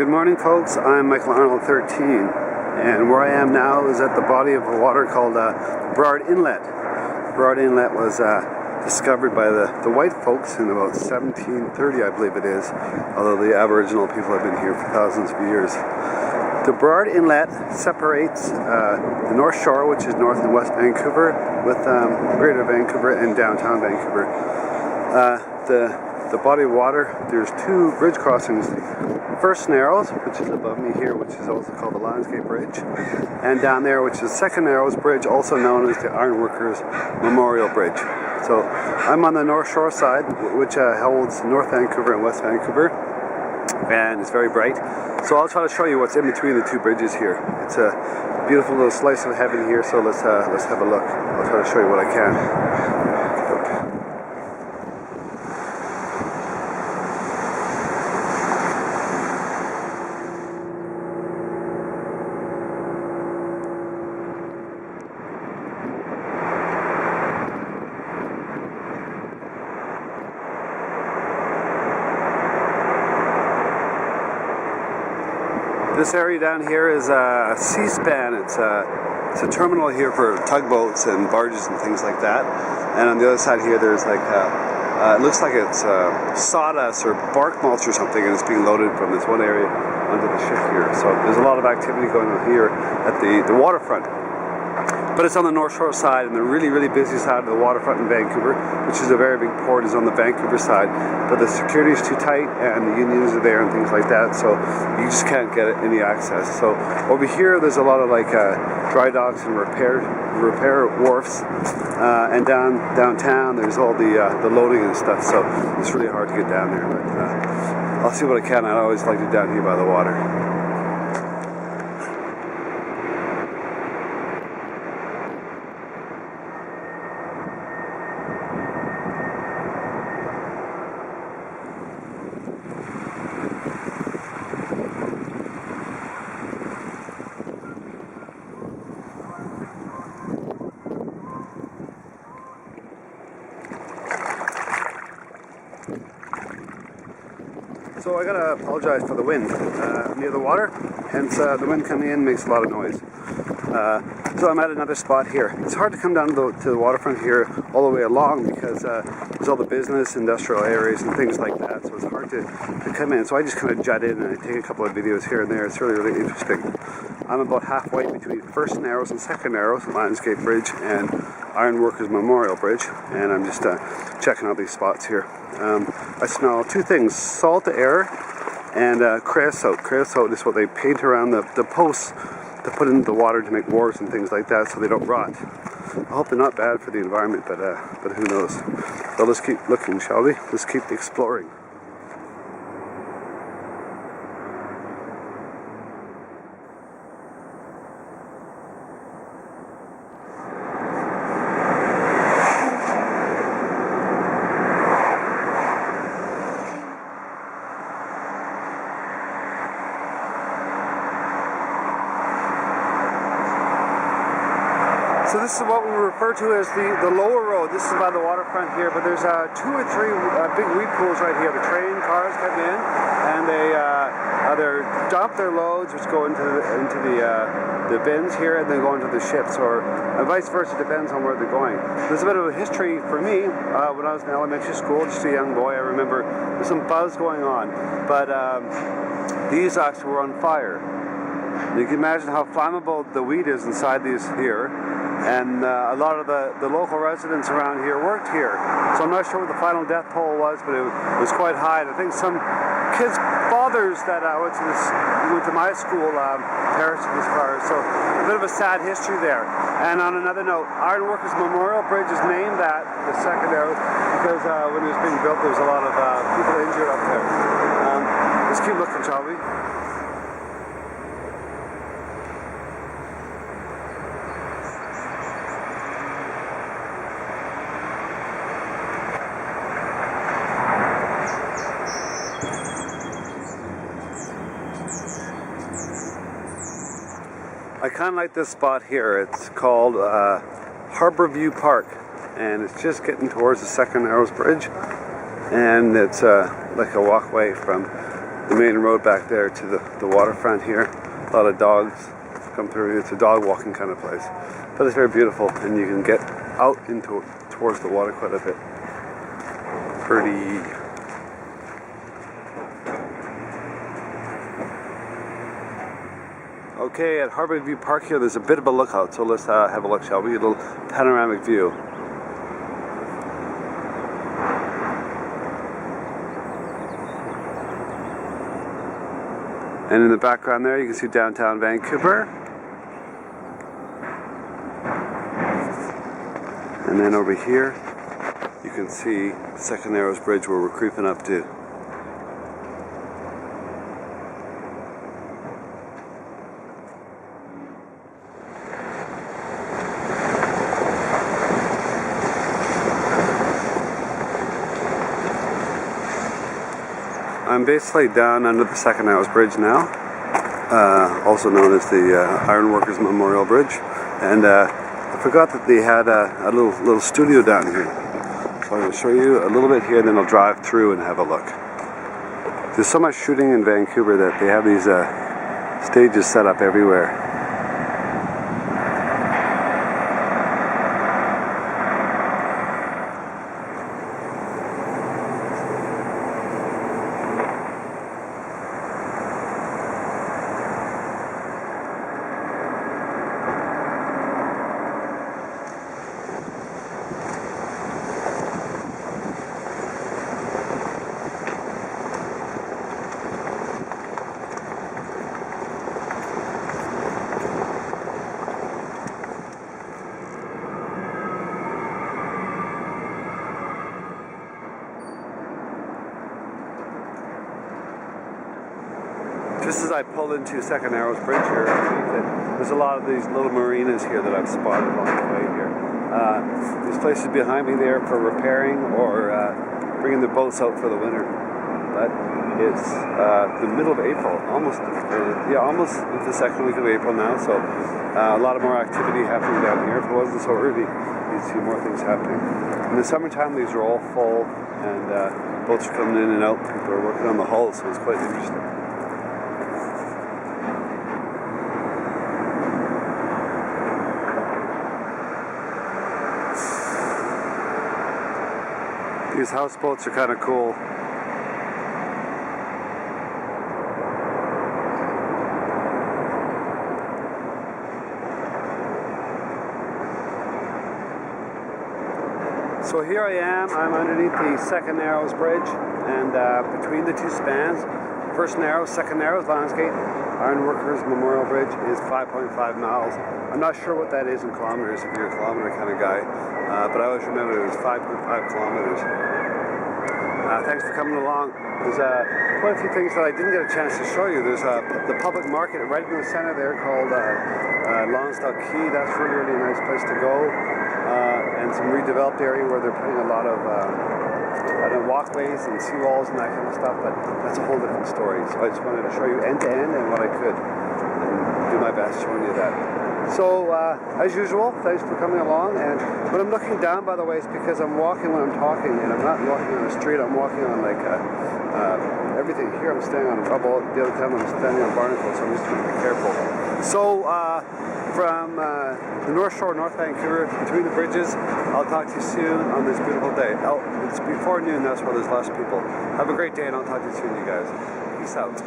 Good morning, folks. I'm Michael Arnold, 13, and where I am now is at the body of water called Burrard Inlet. Burrard Inlet was discovered by the white folks in about 1730, I believe it is, although the Aboriginal people have been here for thousands of years. The Burrard Inlet separates the North Shore, which is north and west Vancouver, with Greater Vancouver and downtown Vancouver. The body of water, there's two bridge crossings. First Narrows, which is above me here, which is also called the Landscape Bridge, and down there, which is Second Narrows Bridge, also known as the Ironworkers Memorial Bridge. So I'm on the North Shore side, which holds North Vancouver and West Vancouver, and it's very bright. So I'll try to show you what's in between the two bridges here. It's a beautiful little slice of heaven here, so let's have a look. I'll try to show you what I can. This area down here is a C-span. It's a terminal here for tugboats and barges and things like that. And on the other side here, there's like it looks like it's sawdust or bark mulch or something, and it's being loaded from this one area onto the ship here. So there's a lot of activity going on here at the waterfront. But it's on the North Shore side, and the really busy side of the waterfront in Vancouver, which is a very big port, is on the Vancouver side. But the security is too tight, and the unions are there and things like that, so you just can't get any access. So over here, there's a lot of like dry docks and repair wharfs, and downtown there's all the loading and stuff. So it's really hard to get down there. But I'll see what I can. I always like to get down here by the water. So I gotta apologize for the wind near the water, hence the wind coming in makes a lot of noise. So I'm at another spot here. It's hard to come down to the waterfront here all the way along because there's all the business, industrial areas and things like that, so it's hard to come in. So I just kind of jut in and I take a couple of videos here and there. It's really interesting. I'm about halfway between First Narrows and Second Narrows, Landscape Bridge and Ironworkers Memorial Bridge, and I'm just checking out these spots here. I smell two things: salt air and creosote. Creosote is what they paint around the posts to put into the water to make wharves and things like that so they don't rot. I hope they're not bad for the environment, but who knows. So let's keep looking, shall we? Let's keep exploring. So this is what we refer to as the lower road. This is by the waterfront here, but there's 2 or 3 big weed pools right here. The train cars come in and they dump their loads, which go into the bins here, and then go into the ships, or vice versa. Depends on where they're going. There's a bit of a history for me. When I was in elementary school, just a young boy, I remember there's some buzz going on, but these actually were on fire. You can imagine how flammable the weed is inside these here. And a lot of the local residents around here worked here. So I'm not sure what the final death toll was, but it was quite high. And I think some kids' fathers that went to my school perished in this fire. So a bit of a sad history there. And on another note, Ironworkers Memorial Bridge is named that, the second arrow, because when it was being built, there was a lot of people injured up there. Let's keep looking, shall we? I kind of like this spot here. It's called Harbour View Park, and it's just getting towards the Second Narrows Bridge, and it's like a walkway from the main road back there to the waterfront here. A lot of dogs come through. It's a dog walking kind of place, but it's very beautiful, and you can get out into towards the water quite a bit. Pretty. Okay, at Harbour View Park here, there's a bit of a lookout, so let's have a look, shall we? A little panoramic view. And in the background there, you can see downtown Vancouver. And then over here, you can see Second Narrows Bridge where we're creeping up to. I'm basically down under the Second Narrows Bridge now, also known as the Ironworkers Memorial Bridge, and I forgot that they had a little studio down here, so I'm going to show you a little bit here, and then I'll drive through and have a look. There's so much shooting in Vancouver that they have these stages set up everywhere. Just as I pulled into Second Narrows Bridge here, there's a lot of these little marinas here that I've spotted along the way here. There's places behind me there for repairing or bringing the boats out for the winter. But it's the middle of April, almost into the second week of April now, so a lot of more activity happening down here. If it wasn't so early, you'd see more things happening. In the summertime, these are all full, and boats are coming in and out. People are working on the hulls, so it's quite interesting. These houseboats are kind of cool. So here I am, I'm underneath the Second Narrows Bridge, and between the two spans, First Narrows, Second Narrows Landscape, Ironworkers Memorial Bridge is 5.5 miles. I'm not sure what that is in kilometers, if you're a kilometer kind of guy, but I always remember it was 5.5 kilometers. Thanks for coming along. There's quite a few things that I didn't get a chance to show you. There's the public market right in the center there called Lonsdale Quay. That's really, really a nice place to go. And some redeveloped area where they're putting a lot of walkways and seawalls and that kind of stuff, but that's a whole different story. So I just wanted to show you end to end and what I could, and do my best showing you that. So, as usual, thanks for coming along. And when I'm looking down, by the way, it's because I'm walking when I'm talking, and I'm not walking on the street. I'm walking on like everything here. I'm standing on rubble. The other time I'm standing on barnacles, so I'm just trying to be careful. So, from the North Shore, North Vancouver, between the bridges, I'll talk to you soon on this beautiful day. Oh, it's before noon. That's where there's less people. Have a great day, and I'll talk to you soon, you guys. Peace out.